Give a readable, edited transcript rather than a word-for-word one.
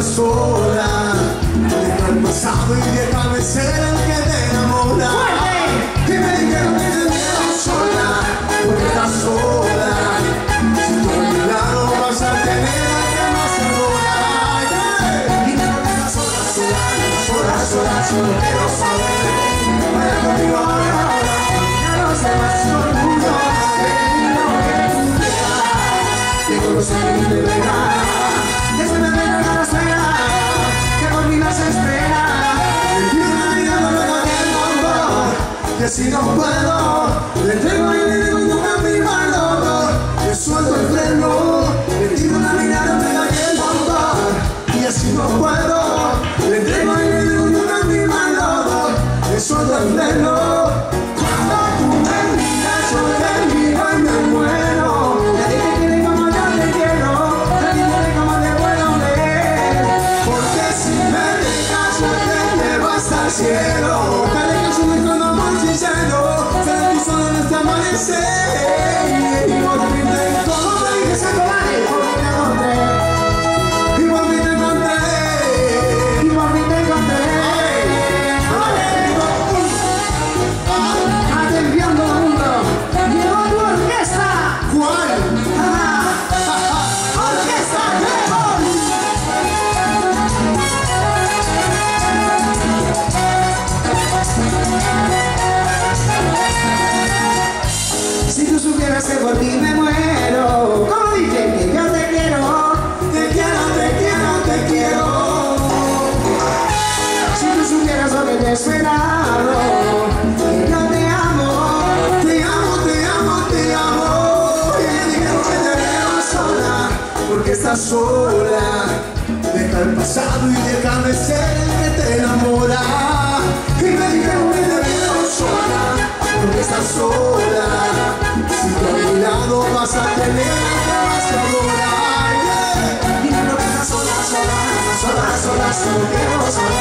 estás sola, deja el pasado y déjame ser el que te enamora. Que me dijeron que te vieron sola, porque estás sola. Si tú a mi lado vas a tener al que más adora. Dime por qué estás sola, sola, sola, solo quiero saber. Vaya conmigo ahora, ya no sé más orgullo. Tengo los años de verdad. Que si no puedo, le entrego y le digo una firma al dolor. Le suelto el freno, le tiro una mirada, me da el motor. Y así no puedo, le entrego y le digo una firma al dolor. Le suelto el freno. Cuando tú me miras, yo te miro y me muero. Nadie te quiere como yo te quiero, nadie te quiere como te puedo ver. Porque si me dejas, yo te llevo hasta el cielo. Será tu sol en este amanecer. Y por fin te encontré. Y por fin te encontré. Y por fin te encontré. Atención todo el mundo. Llegó tu orquesta. ¿Cuál? Orquesta Rebón. Si tú supieras que por ti me muero, como dije que yo te quiero, te quiero, te quiero, te quiero. Si tú supieras lo que te he esperado, que yo te amo, te amo, te amo, te amo. Y me dijeron que te veo sola, porque estás sola. Deja el pasado y déjame ser el que te enamora. Y me dijeron que te veo sola, porque estás sola. Si tú a mi lado vas a tener que vas a adorar. Dime lo que estás sola, sola, sola, sola, solo quiero saber.